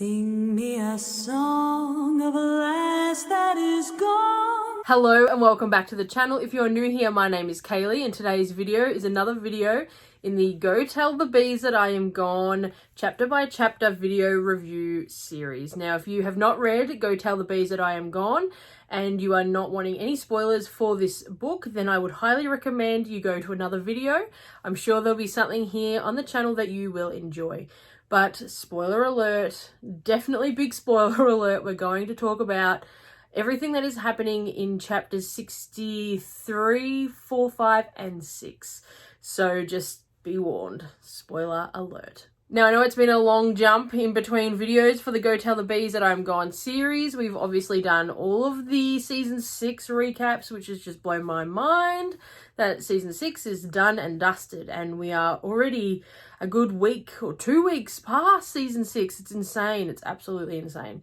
Sing me a song of a lass that is gone. Hello and welcome back to the channel. If you're new here, my name is Kaylee and today's video is another video in the Go Tell the Bees That I Am Gone chapter by chapter video review series. Now, if you have not read Go Tell the Bees That I Am Gone and you are not wanting any spoilers for this book, then I would highly recommend you go to another video. I'm sure there'll be something here on the channel that you will enjoy. But spoiler alert, definitely big spoiler alert, we're going to talk about everything that is happening in chapters 63, 4, 5, and 6. So just be warned, spoiler alert. Now, I know it's been a long jump in between videos for the Go Tell the Bees That I'm Gone series. We've obviously done all of the season 6 recaps, which has just blown my mind that season 6 is done and dusted, and we are already a good week or 2 weeks past season 6. It's insane. It's absolutely insane.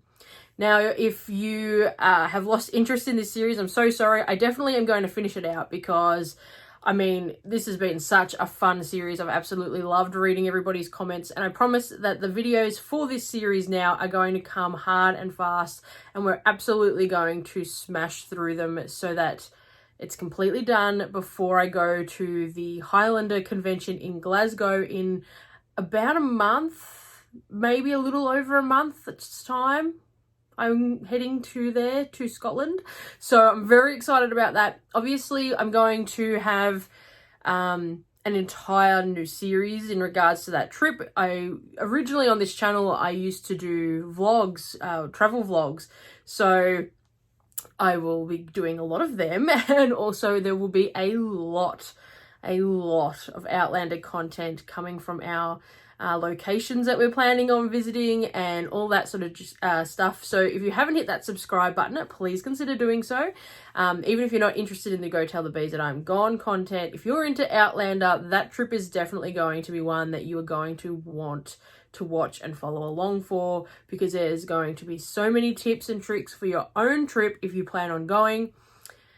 Now, if you have lost interest in this series, I'm so sorry. I definitely am going to finish it out because, I mean, this has been such a fun series. I've absolutely loved reading everybody's comments, and I promise that the videos for this series now are going to come hard and fast, and we're absolutely going to smash through them so that it's completely done before I go to the Highlander convention in Glasgow in about a month, maybe a little over a month. It's time. I'm heading to Scotland. So I'm very excited about that. Obviously, I'm going to have an entire new series in regards to that trip. Originally on this channel, I used to do vlogs, travel vlogs. So I will be doing a lot of them, and also there will be a lot of Outlander content coming from our locations that we're planning on visiting and all that sort of stuff. So if you haven't hit that subscribe button, please consider doing so. Even if you're not interested in the Go Tell the Bees That I'm Gone content, if you're into Outlander, that trip is definitely going to be one that you are going to want to watch and follow along for, because there's going to be so many tips and tricks for your own trip if you plan on going.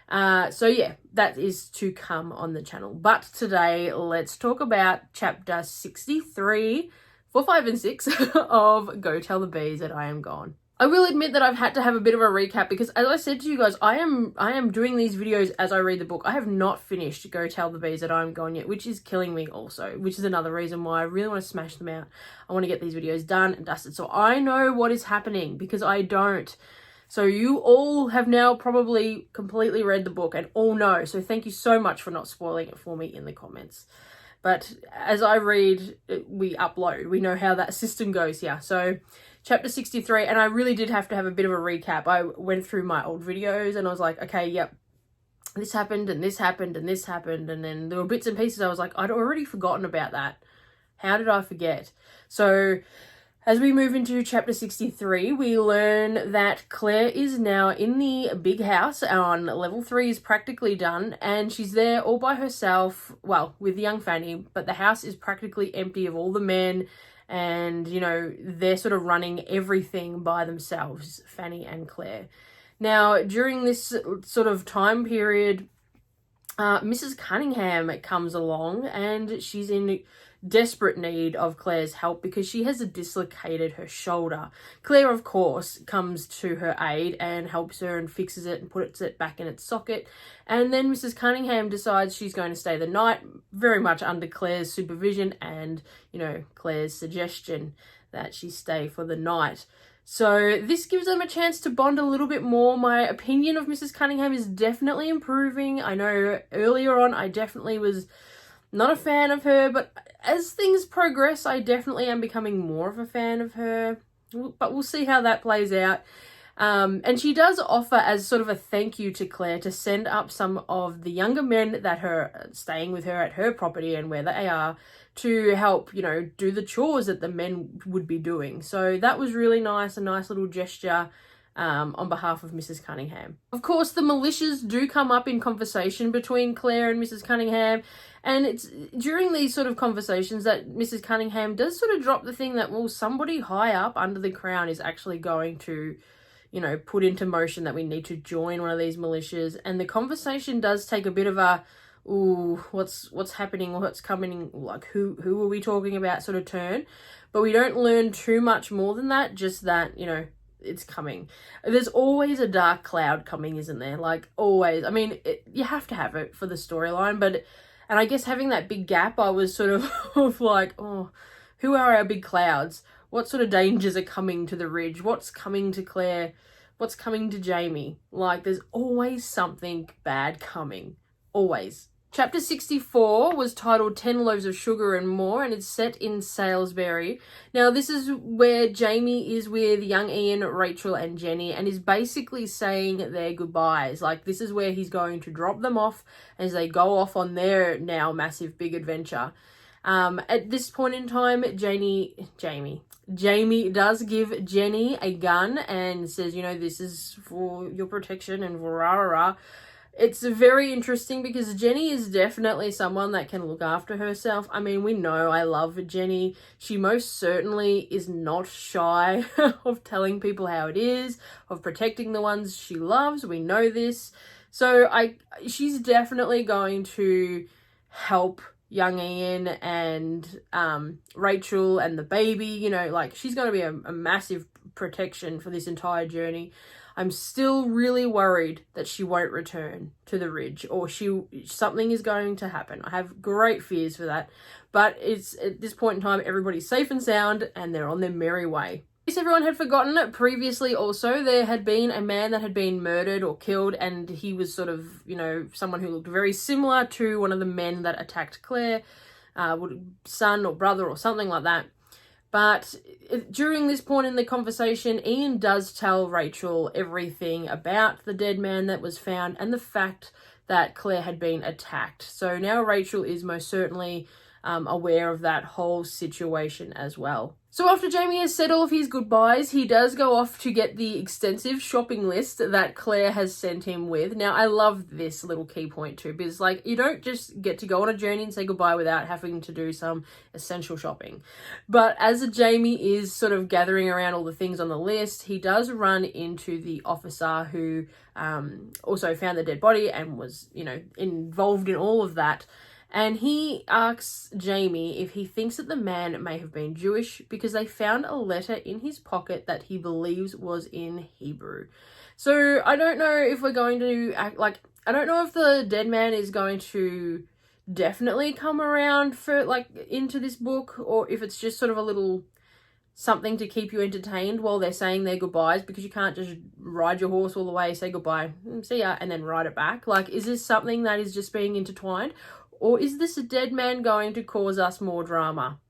So yeah, that is to come on the channel. But today, let's talk about chapter 63, 4, 5, and 6 of Go Tell the Bees That I Am Gone. I will admit that I've had to have a bit of a recap because, as I said to you guys, I am doing these videos as I read the book. I have not finished Go Tell the Bees That I'm Gone yet, which is killing me also, which is another reason why I really want to smash them out. I want to get these videos done and dusted so I know what is happening, because I don't. So you all have now probably completely read the book and all know. So thank you so much for not spoiling it for me in the comments. But as I read, we upload. We know how that system goes here. So chapter 63, and I really did have to have a bit of a recap. I went through my old videos and I was like, okay, yep, this happened and this happened and this happened. And then there were bits and pieces I was like, I'd already forgotten about that. How did I forget? So as we move into chapter 63, we learn that Claire is now in the big house on level 3 is practically done, and she's there all by herself, well, with young Fanny, but the house is practically empty of all the men, and, you know, they're sort of running everything by themselves, Fanny and Claire. Now, during this sort of time period, Mrs. Cunningham comes along, and she's in desperate need of Claire's help because she has dislocated her shoulder. Claire, of course, comes to her aid and helps her and fixes it and puts it back in its socket. And then Mrs. Cunningham decides she's going to stay the night, very much under Claire's supervision and, you know, Claire's suggestion that she stay for the night. So this gives them a chance to bond a little bit more. My opinion of Mrs. Cunningham is definitely improving. I know earlier on I definitely was not a fan of her, but as things progress, I definitely am becoming more of a fan of her. But we'll see how that plays out. And she does offer, as sort of a thank you to Claire, to send up some of the younger men that are staying with her at her property and where they are, to help, you know, do the chores that the men would be doing. So that was really nice, a nice little gesture on behalf of Mrs. Cunningham. Of course, the militias do come up in conversation between Claire and Mrs. Cunningham, and it's during these sort of conversations that Mrs. Cunningham does sort of drop the thing that, well, somebody high up under the crown is actually going to, you know, put into motion that we need to join one of these militias. And the conversation does take a bit of a, ooh, what's happening, what's coming, like who are we talking about sort of turn. But we don't learn too much more than that, just that, you know, it's coming. There's always a dark cloud coming, isn't there? Like, always. I mean, you have to have it for the storyline, but, and I guess having that big gap, I was sort of like, oh, who are our big clouds? What sort of dangers are coming to the Ridge? What's coming to Claire? What's coming to Jamie? Like, there's always something bad coming. Always. Chapter 64 was titled 10 Loaves of Sugar and More, and it's set in Salisbury. Now, this is where Jamie is with young Ian, Rachel, and Jenny, and is basically saying their goodbyes. Like, this is where he's going to drop them off as they go off on their now massive big adventure. At this point in time, Jamie does give Jenny a gun and says, you know, this is for your protection and rah rah rah. It's very interesting because Jenny is definitely someone that can look after herself. I mean, we know I love Jenny. She most certainly is not shy of telling people how it is, of protecting the ones she loves. We know this. So she's definitely going to help young Ian and Rachel and the baby. You know, like, she's going to be a massive protection for this entire journey. I'm still really worried that she won't return to the Ridge, or something is going to happen. I have great fears for that, but it's at this point in time, everybody's safe and sound and they're on their merry way. In case everyone had forgotten, previously also there had been a man that had been murdered or killed, and he was sort of, you know, someone who looked very similar to one of the men that attacked Claire, son or brother or something like that. But during this point in the conversation, Ian does tell Rachel everything about the dead man that was found and the fact that Claire had been attacked. So now Rachel is most certainly aware of that whole situation as well. So after Jamie has said all of his goodbyes, he does go off to get the extensive shopping list that Claire has sent him with. Now, I love this little key point too, because, like, you don't just get to go on a journey and say goodbye without having to do some essential shopping. But as Jamie is sort of gathering around all the things on the list, he does run into the officer who also found the dead body and was, you know, involved in all of that. And he asks Jamie if he thinks that the man may have been Jewish because they found a letter in his pocket that he believes was in Hebrew. So I don't know if we're going to act like, I don't know if the dead man is going to definitely come around for, like, into this book, or if it's just sort of a little something to keep you entertained while they're saying their goodbyes, because you can't just ride your horse all the way, say goodbye, see ya, and then ride it back. Like, is this something that is just being intertwined? Or is this a dead man going to cause us more drama?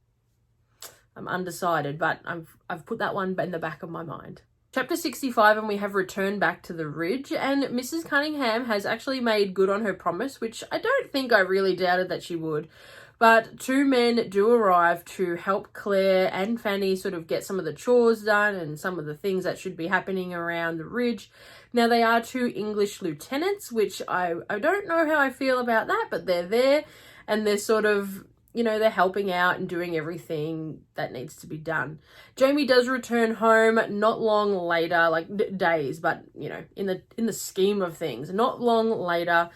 I'm undecided, but I've put that one in the back of my mind. Chapter 65, and we have returned back to the Ridge, and Mrs. Cunningham has actually made good on her promise, which I don't think I really doubted that she would. But two men do arrive to help Claire and Fanny sort of get some of the chores done and some of the things that should be happening around the Ridge. Now, they are two English lieutenants, which I don't know how I feel about that, but they're there and they're sort of, you know, they're helping out and doing everything that needs to be done. Jamie does return home not long later, like days, but, you know, in the scheme of things, not long later.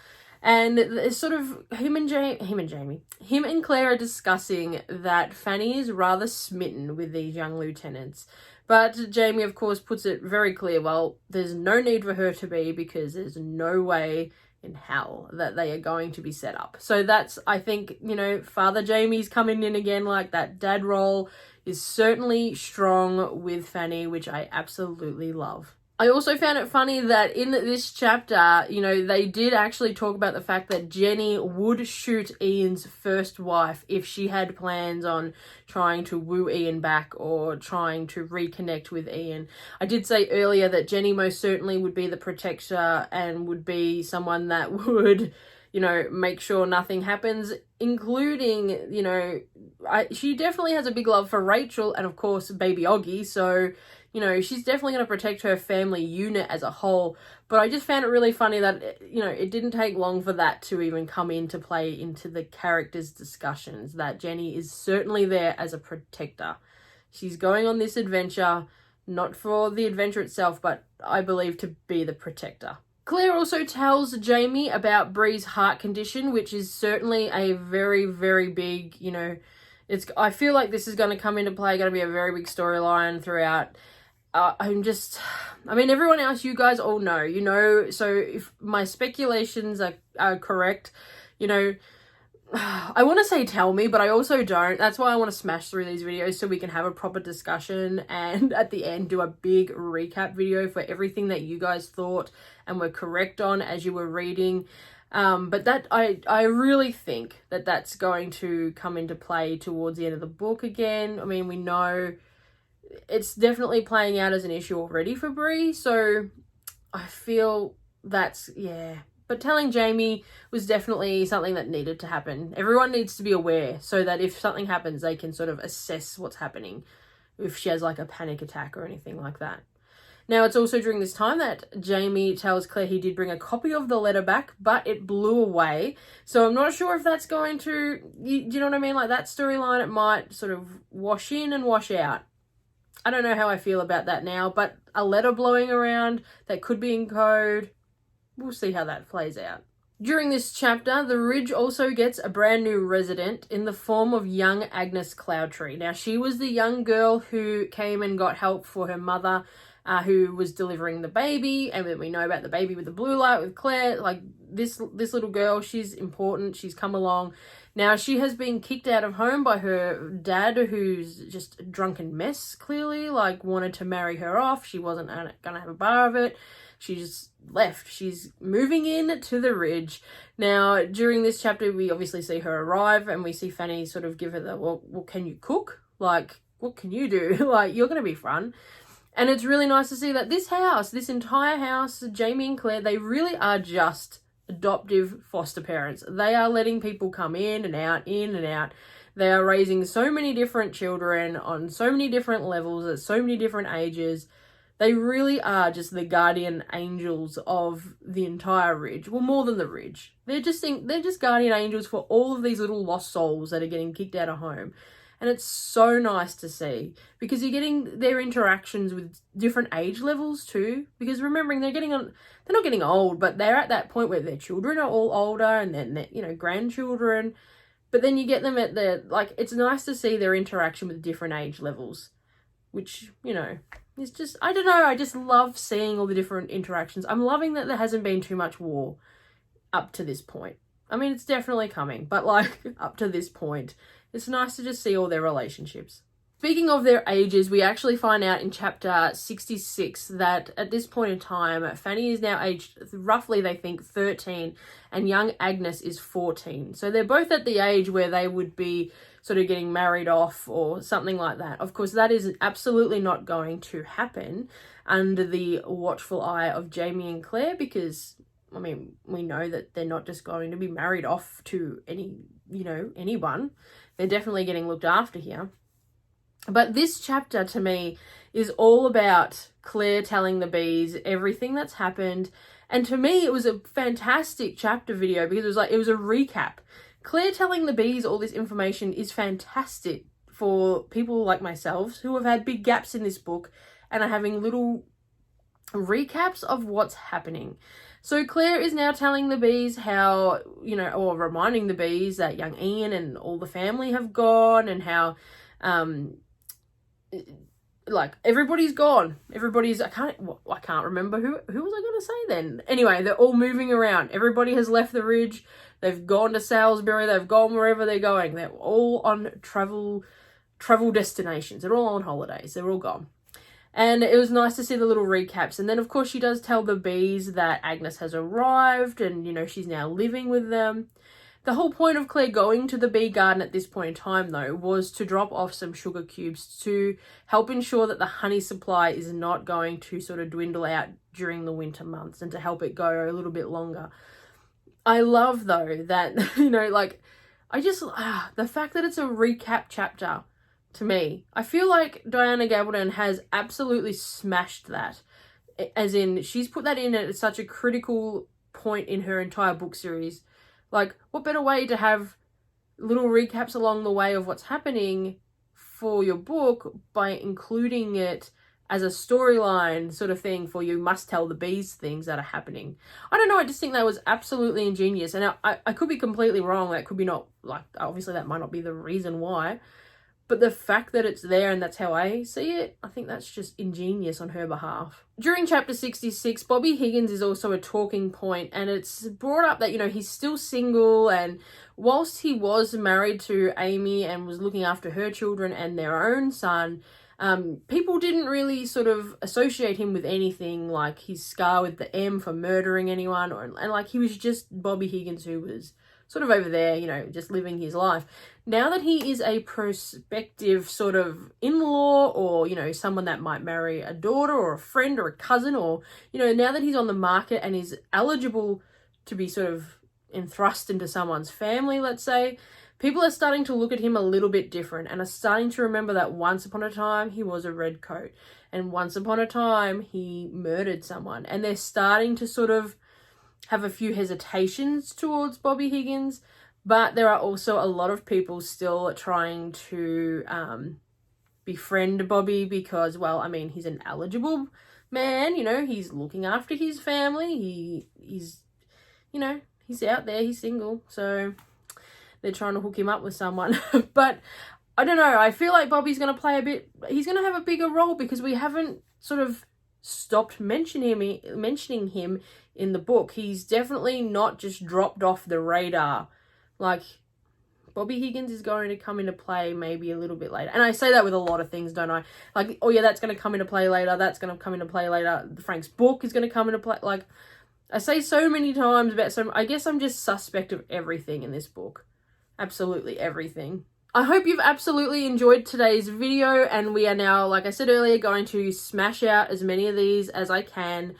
And it's sort of him and Claire are discussing that Fanny is rather smitten with these young lieutenants. But Jamie, of course, puts it very clear, well, there's no need for her to be, because there's no way in hell that they are going to be set up. So that's, I think, you know, Father Jamie's coming in again, like that dad role is certainly strong with Fanny, which I absolutely love. I also found it funny that in this chapter, you know, they did actually talk about the fact that Jenny would shoot Ian's first wife if she had plans on trying to woo Ian back or trying to reconnect with Ian. I did say earlier that Jenny most certainly would be the protector and would be someone that would, you know, make sure nothing happens, including, you know, she definitely has a big love for Rachel and, of course, baby Oggie, so, you know, she's definitely going to protect her family unit as a whole. But I just found it really funny that, you know, it didn't take long for that to even come into play into the characters' discussions, that Jenny is certainly there as a protector. She's going on this adventure, not for the adventure itself, but I believe to be the protector. Claire also tells Jamie about Bree's heart condition, which is certainly a very, very big, you know, I feel like this is going to come into play, going to be a very big storyline throughout. I mean, everyone else, you guys all know, you know, so if my speculations are correct, you know, I want to say tell me, but I also don't. That's why I want to smash through these videos so we can have a proper discussion and at the end do a big recap video for everything that you guys thought and were correct on as you were reading. But that I really think that that's going to come into play towards the end of the book again. I mean, we know it's definitely playing out as an issue already for Bree, so I feel that's, yeah. But telling Jamie was definitely something that needed to happen. Everyone needs to be aware so that if something happens, they can sort of assess what's happening if she has like a panic attack or anything like that. Now, it's also during this time that Jamie tells Claire he did bring a copy of the letter back, but it blew away. So I'm not sure if that's going to, do you know what I mean? Like that storyline, it might sort of wash in and wash out. I don't know how I feel about that now, but a letter blowing around that could be in code, we'll see how that plays out. During this chapter, the Ridge also gets a brand new resident in the form of young Agnes Cloudtree. Now, she was the young girl who came and got help for her mother, who was delivering the baby, and we know about the baby with the blue light with Claire. Like this little girl, she's important. She's come along. Now, she has been kicked out of home by her dad, who's just a drunken mess, clearly, like wanted to marry her off. She wasn't going to have a bar of it. She just left. She's moving in to the Ridge. Now, during this chapter, we obviously see her arrive and we see Fanny sort of give her the, well, can you cook? Like, what can you do? Like, you're going to be fun. And it's really nice to see that this house, this entire house, Jamie and Claire, they really are just adoptive foster parents. They are letting people come in and out, in and out. They are raising so many different children on so many different levels at so many different ages. They really are just the guardian angels of the entire Ridge. Well, more than the Ridge. They're just guardian angels for all of these little lost souls that are getting kicked out of home. And it's so nice to see because you're getting their interactions with different age levels too. Because remembering they're not getting old, but they're at that point where their children are all older and then, you know, grandchildren. But then you get them at it's nice to see their interaction with different age levels, which, you know, it's just, I don't know, I just love seeing all the different interactions. I'm loving that there hasn't been too much war up to this point. I mean, it's definitely coming, but like up to this point, it's nice to just see all their relationships. Speaking of their ages, we actually find out in chapter 66 that at this point in time, Fanny is now aged roughly, they think, 13, and young Agnes is 14. So they're both at the age where they would be sort of getting married off or something like that. Of course, that is absolutely not going to happen under the watchful eye of Jamie and Claire because, I mean, we know that they're not just going to be married off to anyone. They're definitely getting looked after here. But this chapter to me is all about Claire telling the bees everything that's happened. And to me, it was a fantastic chapter video because it was a recap. Claire telling the bees all this information is fantastic for people like myself who have had big gaps in this book and are having little recaps of what's happening. So Claire is now telling the bees how, or reminding the bees that young Ian and all the family have gone and how, everybody's gone. I can't remember who was I going to say then? Anyway, they're all moving around. Everybody has left the Ridge. They've gone to Salisbury. They've gone wherever they're going. They're all on travel destinations. They're all on holidays. They're all gone. And it was nice to see the little recaps. And then, of course, she does tell the bees that Agnes has arrived and, she's now living with them. The whole point of Claire going to the bee garden at this point in time, though, was to drop off some sugar cubes to help ensure that the honey supply is not going to sort of dwindle out during the winter months and to help it go a little bit longer. I love, though, that, the fact that it's a recap chapter. To me, I feel like Diana Gabaldon has absolutely smashed that. As in, she's put that in at such a critical point in her entire book series. Like, what better way to have little recaps along the way of what's happening for your book by including it as a storyline sort of thing for you must tell the bees things that are happening. I don't know, I just think that was absolutely ingenious, and I could be completely wrong. That could be not, like, obviously that might not be the reason why, but the fact that it's there and that's how I see it, I think that's just ingenious on her behalf. During chapter 66, Bobby Higgins is also a talking point, and it's brought up that, you know, he's still single, and whilst he was married to Amy and was looking after her children and their own son, people didn't really sort of associate him with anything like his scar with the M for murdering anyone, and like he was just Bobby Higgins who was sort of over there, you know, just living his life. Now that he is a prospective sort of in-law, or, you know, someone that might marry a daughter or a friend or a cousin, or, you know, now that he's on the market and is eligible to be sort of enthrust into someone's family, let's say, people are starting to look at him a little bit different and are starting to remember that once upon a time he was a redcoat, and once upon a time he murdered someone, and they're starting to sort of have a few hesitations towards Bobby Higgins. But there are also a lot of people still trying to befriend Bobby because, well, I mean, he's an eligible man, you know, he's looking after his family, he's, you know, he's out there, he's single, so they're trying to hook him up with someone. But I don't know, I feel like Bobby's going to play he's going to have a bigger role because we haven't sort of stopped mentioning him in the book. He's definitely not just dropped off the radar. Like, Bobby Higgins is going to come into play maybe a little bit later. And I say that with a lot of things, don't I? Like, oh yeah, that's going to come into play later. That's going to come into play later. Frank's book is going to come into play. Like, I say so many times about I guess I'm just suspect of everything in this book. Absolutely everything. I hope you've absolutely enjoyed today's video, and we are now, like I said earlier, going to smash out as many of these as I can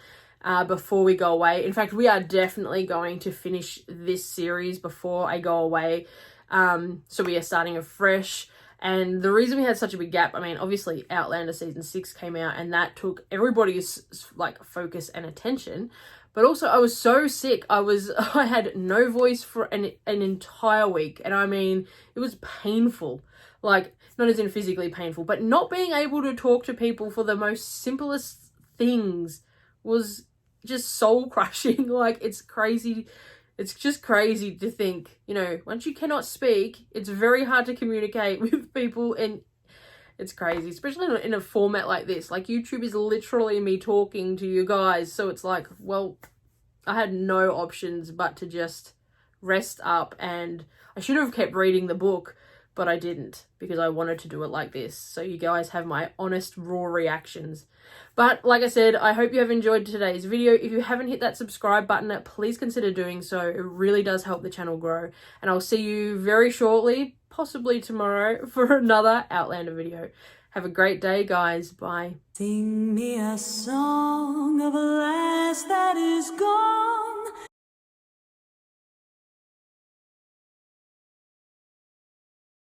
before we go away. In fact, we are definitely going to finish this series before I go away. So we are starting afresh. And the reason we had such a big gap, I mean, obviously Outlander season 6 came out and that took everybody's like focus and attention. But also I was so sick. I had no voice for an entire week. And I mean, it was painful. Like, not as in physically painful, but not being able to talk to people for the most simplest things was just soul crushing. Like, it's crazy. It's just crazy to think, you know, once you cannot speak, it's very hard to communicate with people, and it's crazy, especially in a format like this. Like, YouTube is literally me talking to you guys, so it's like, well, I had no options but to just rest up, and I should have kept reading the book, but I didn't because I wanted to do it like this, so you guys have my honest, raw reactions. But like I said, I hope you have enjoyed today's video. If you haven't hit that subscribe button, please consider doing so. It really does help the channel grow. And I'll see you very shortly, possibly tomorrow, for another Outlander video. Have a great day, guys. Bye. Sing me a song of